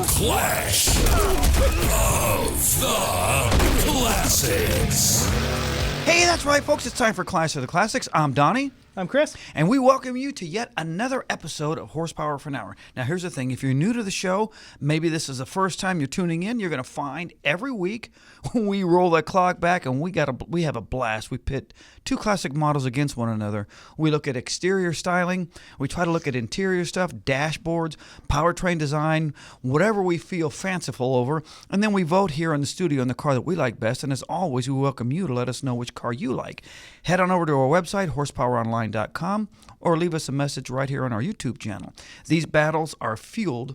Clash of the Classics. Hey, that's right, folks. It's time for Clash of the Classics. I'm Donnie. I'm Chris. And we welcome you to yet another episode of Horsepower for an Hour. Now, here's the thing. If you're new to the show, maybe this is the first time you're tuning in, you're going to find every week we roll that clock back and we have a blast. We pit two classic models against one another. We look at exterior styling. We try to look at interior stuff, dashboards, powertrain design, whatever we feel fanciful over. And then we vote here in the studio on the car that we like best. And as always, we welcome you to let us know which car you like. Head on over to our website, horsepoweronline.com, or leave us a message right here on our YouTube channel. These battles are fueled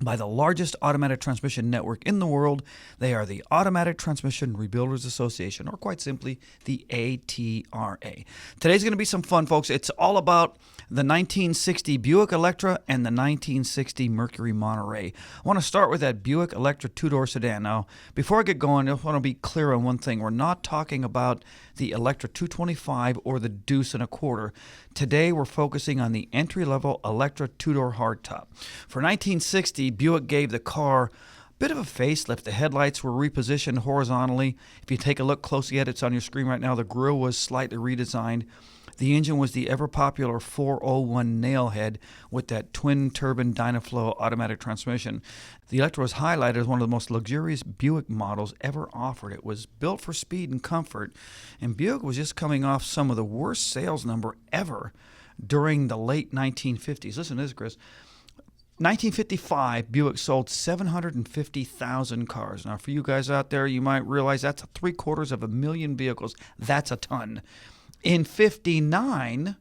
by the largest automatic transmission network in the world. They are the Automatic Transmission Rebuilders Association, or quite simply, the ATRA. Today's going to be some fun, folks. It's all about the 1960 Buick Electra and the 1960 Mercury Monterey. I want to start with that Buick Electra two-door sedan. Now, before I get going, I want to be clear on one thing. We're not talking about the Electra 225 or the Deuce and a Quarter. Today, we're focusing on the entry-level Electra two-door hardtop. For 1960, Buick gave the car a bit of a facelift. The headlights were repositioned horizontally. If you take a look closely at it, it's on your screen right now. The grille was slightly redesigned. The engine was the ever-popular 401 nailhead with that twin-turbine Dynaflow automatic transmission. The Electra was highlighted as one of the most luxurious Buick models ever offered. It was built for speed and comfort, and Buick was just coming off some of the worst sales number ever during the late 1950s. Listen to this, Chris. 1955, Buick sold 750,000 cars. Now, for you guys out there, you might realize that's 750,000 vehicles. That's a ton. In 59,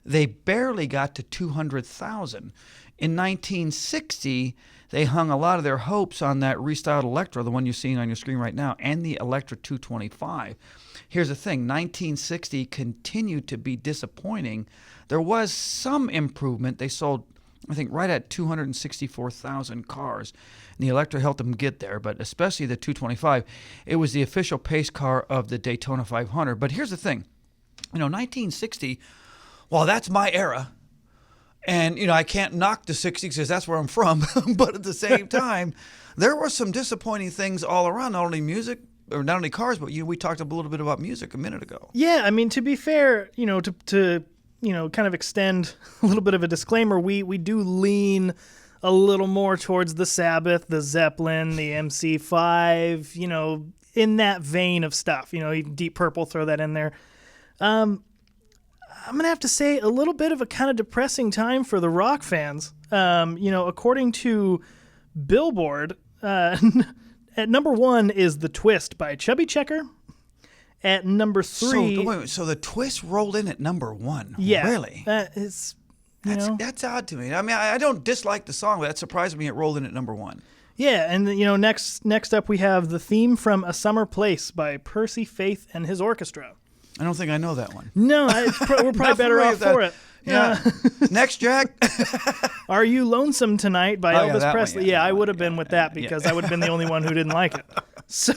they barely got to 200,000. In 1960, they hung a lot of their hopes on that restyled Electra, the one you're seeing on your screen right now, and the Electra 225. Here's the thing, 1960 continued to be disappointing. There was some improvement. They sold, I think, right at 264,000 cars. And the Electra helped them get there, but especially the 225. It was the official pace car of the Daytona 500. But here's the thing. 1960, well, that's my era. And, I can't knock the 60s because that's where I'm from. But at the same time, there were some disappointing things all around, not only music, or not only cars, but we talked a little bit about music a minute ago. Yeah, I mean, to be fair, to kind of extend a little bit of a disclaimer, we do lean a little more towards the Sabbath, the Zeppelin, the MC5, in that vein of stuff. Even Deep Purple, throw that in there. I'm going to have to say a little bit of a kind of depressing time for the rock fans. According to Billboard, at number 1 is The Twist by Chubby Checker. At number 3... So the Twist rolled in at number 1? Yeah. Really? That's odd to me. I mean, I don't dislike the song, but that surprised me it rolled in at number 1. Yeah, and next up we have the theme from A Summer Place by Percy Faith and his orchestra. I don't think I know that one. No, we're probably better off for it. Yeah. Next, Jack. Are You Lonesome Tonight by Elvis Presley. One, yeah, I would have been with that because I would have been the only one who didn't like it. So...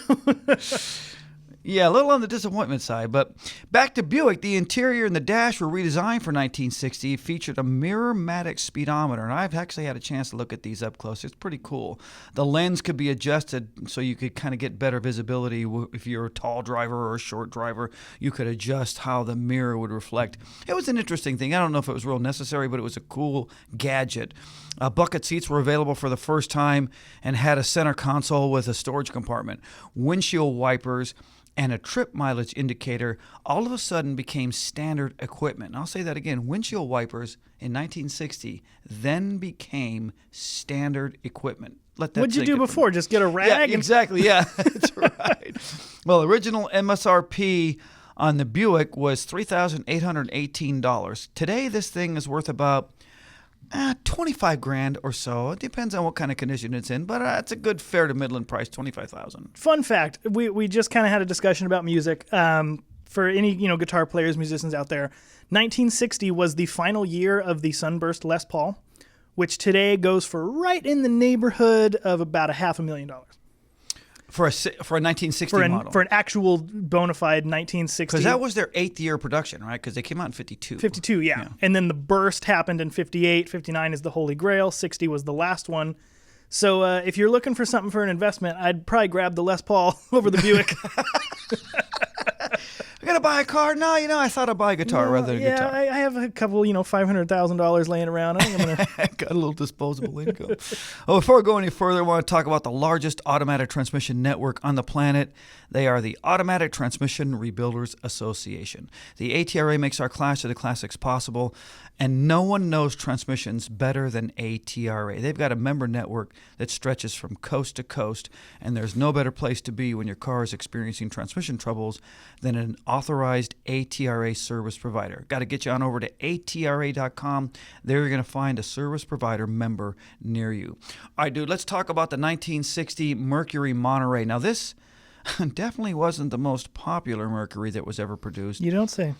Yeah, a little on the disappointment side, but back to Buick. The interior and the dash were redesigned for 1960. It featured a Mirror-Matic speedometer, and I've actually had a chance to look at these up close. It's pretty cool. The lens could be adjusted so you could kind of get better visibility. If you're a tall driver or a short driver, you could adjust how the mirror would reflect. It was an interesting thing. I don't know if it was real necessary, but it was a cool gadget. Bucket seats were available for the first time and had a center console with a storage compartment. Windshield wipers and a trip mileage indicator all of a sudden became standard equipment. And I'll say that again. Windshield wipers in 1960 then became standard equipment. What'd you do before? Just get a rag? Yeah, exactly. Yeah, that's right. Well, original MSRP on the Buick was $3,818. Today, this thing is worth about $25,000 or so. It depends on what kind of condition it's in, but it's a good fair to Midland price, $25,000. Fun fact: we just kind of had a discussion about music. For any guitar players, musicians out there, 1960 was the final year of the Sunburst Les Paul, which today goes for right in the neighborhood of about $500,000. For a 1960 model? For an actual bona fide 1960. Because that was their 8th year of production, right? Because they came out in 52. 52, yeah. And then the burst happened in 58. 59 is the Holy Grail. 60 was the last one. So if you're looking for something for an investment, I'd probably grab the Les Paul over the Buick. I gotta buy a car. No, I thought I'd buy a guitar rather than a guitar. I have a couple, $500,000 laying around. I think I'm gonna Got a little disposable income. Well, before we go any further, I want to talk about the largest automatic transmission network on the planet. They are the Automatic Transmission Rebuilders Association. The ATRA makes our Clash of the Classics possible, and no one knows transmissions better than ATRA. They've got a member network that stretches from coast to coast, and there's no better place to be when your car is experiencing transmission troubles than an authorized ATRA service provider. Got to get you on over to atra.com. There you're going to find a service provider member near you. All right, dude, let's talk about the 1960 Mercury Monterey. Now, this definitely wasn't the most popular Mercury that was ever produced. You don't say.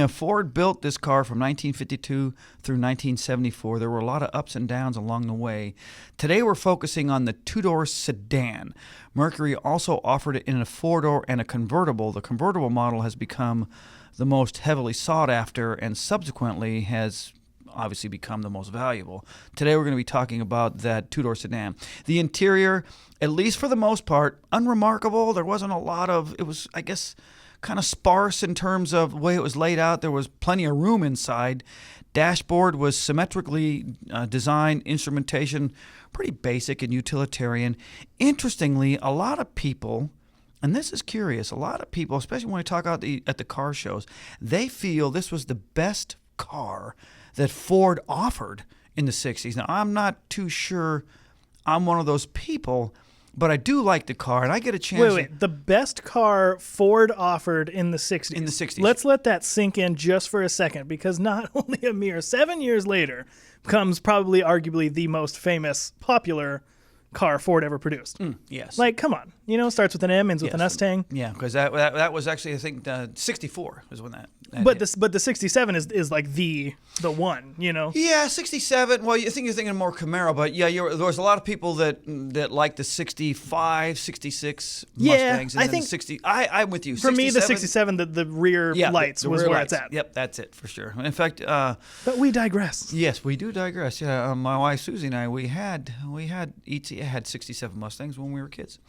Ford built this car from 1952 through 1974. There were a lot of ups and downs along the way. Today we're focusing on the two-door sedan. Mercury also offered it in a four-door and a convertible. The convertible model has become the most heavily sought after and subsequently has obviously become the most valuable. Today we're going to be talking about that two-door sedan. The interior, at least for the most part, unremarkable. There wasn't a lot of, it was, I guess, kind of sparse in terms of the way it was laid out. There was plenty of room inside. Dashboard was symmetrically designed, instrumentation pretty basic and utilitarian. Interestingly, a lot of people, and this is curious, a lot of people, especially when we talk at the car shows, they feel this was the best car that Ford offered in the 60s. Now, I'm not too sure I'm one of those people, but I do like the car, and I get a chance. Wait. The best car Ford offered in the 60s. In the 60s. Let's let that sink in just for a second, because not only a mere 7 years later comes probably arguably the most famous, popular car Ford ever produced. Yes. Like, come on. Starts with an M, ends with an Mustang. Yeah, because that was actually, I think, 64 was when that But hit. the 67 is like the one, Yeah, 67. Well, you think you're thinking more Camaro, but yeah, there was a lot of people that like the 65, 66 Mustangs. And I then think 60. I'm with you. For 67, me, the 67, the rear lights the was rear where lights. it's at. Yep, that's it for sure. In fact, But we digress. yes, we do digress. Yeah, my wife Susie and I, we had each had 67 Mustangs when we were kids.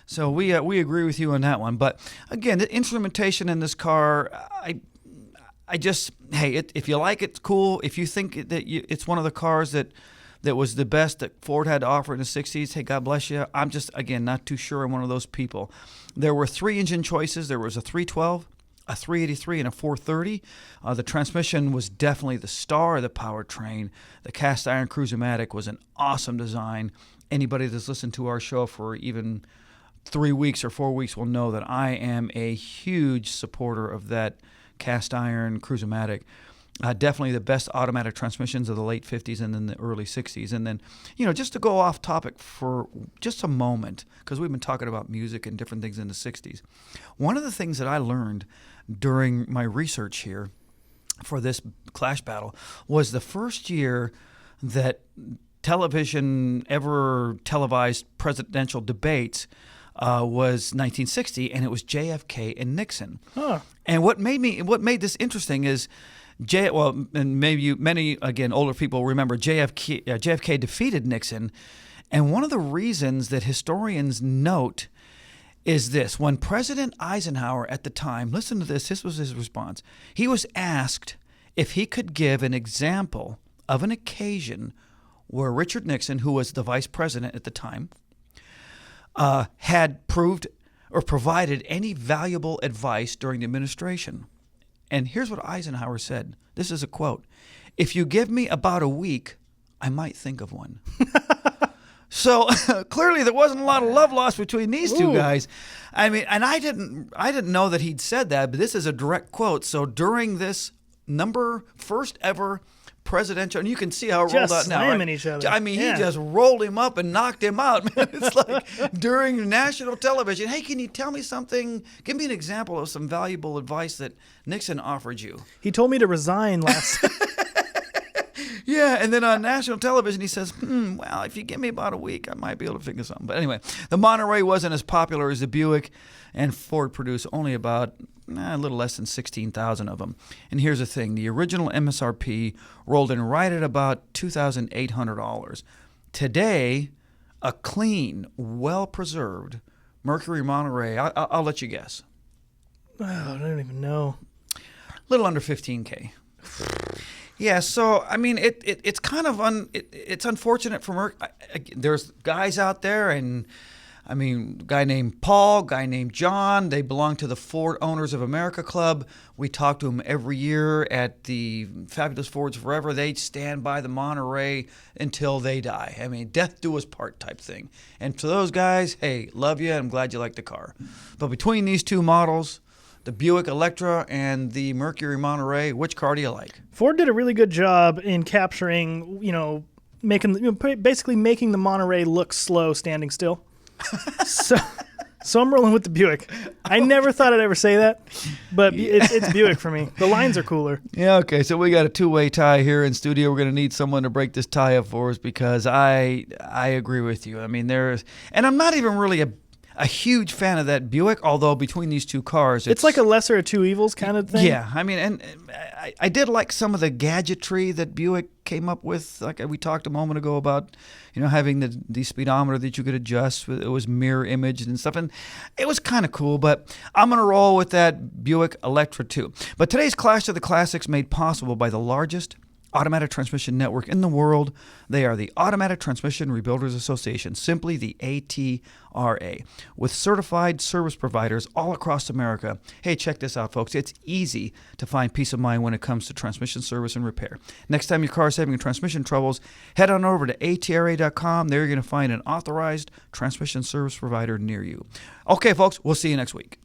So we agree with you on that one. But again, the instrumentation in this car, I just, hey, if you like it, it's cool. If you think that it's one of the cars that was the best that Ford had to offer in the 60s, hey, God bless you. I'm just, again, not too sure I'm one of those people. There were 3 engine choices. There was a 312, a 383, and a 430. The transmission was definitely the star of the powertrain. The cast iron Cruise-O-Matic was an awesome design. Anybody that's listened to our show for even 3 weeks or 4 weeks will know that I am a huge supporter of that cast iron Cruise-O-Matic. Definitely the best automatic transmissions of the late 50s and then the early 60s. And then, just to go off topic for just a moment, because we've been talking about music and different things in the 60s. One of the things that I learned during my research here for this Clash battle was the first year that television ever televised presidential debates was 1960, and it was JFK and Nixon. Huh. And what made this interesting is and maybe many again older people remember JFK defeated Nixon, and one of the reasons that historians note is this: when President Eisenhower at the time, listen to this was his response. He was asked if he could give an example of an occasion where Richard Nixon, who was the vice president at the time, had proved or provided any valuable advice during the administration. And here's what Eisenhower said. This is a quote. "If you give me about a week, I might think of one." So clearly there wasn't a lot of love lost between these two guys. I mean, and I didn't know that he'd said that, but this is a direct quote. So during this first ever presidential, and you can see how it rolled out now. Slamming Right? each other. I mean, Yeah. he just rolled him up and knocked him out, man. It's like during national television. Hey, can you tell me something? Give me an example of some valuable advice that Nixon offered you. He told me to resign last. Yeah, and then on national television, he says, well, if you give me about a week, I might be able to think of something. But anyway, the Monterey wasn't as popular as the Buick, and Ford produced only about a little less than 16,000 of them. And here's the thing. The original MSRP rolled in right at about $2,800. Today, a clean, well-preserved Mercury Monterey, I'll let you guess. Oh, I don't even know. A little under 15K. Yeah, so I mean, it's kind of it's unfortunate for Merc. There's guys out there, and I mean, guy named Paul, guy named John. They belong to the Ford Owners of America Club. We talk to them every year at the Fabulous Fords Forever. They stand by the Monterey until they die. I mean, death do us part type thing. And to those guys, hey, love you. I'm glad you like the car. But between these two models, the Buick Electra and the Mercury Monterey, which car do you like? Ford did a really good job in capturing, basically making the Monterey look slow standing still. So I'm rolling with the Buick. I never thought I'd ever say that, but it's Buick for me. The lines are cooler. Yeah, okay. So we got a two-way tie here in studio. We're going to need someone to break this tie up for us because I agree with you. I mean, and I'm not even really a huge fan of that Buick, although between these two cars, it's like a lesser of two evils kind of thing. Yeah, I mean, and I did like some of the gadgetry that Buick came up with. Like we talked a moment ago about, having the speedometer that you could adjust. It was mirror image and stuff, and it was kind of cool. But I'm going to roll with that Buick Electra too. But today's Clash of the Classics made possible by the largest automatic transmission network in the world. They are the Automatic Transmission Rebuilders Association, simply the ATRA, with certified service providers all across America. Hey, check this out, folks. It's easy to find peace of mind when it comes to transmission service and repair. Next time your car is having transmission troubles, head on over to atra.com. There you're going to find an authorized transmission service provider near you. Okay, folks, we'll see you next week.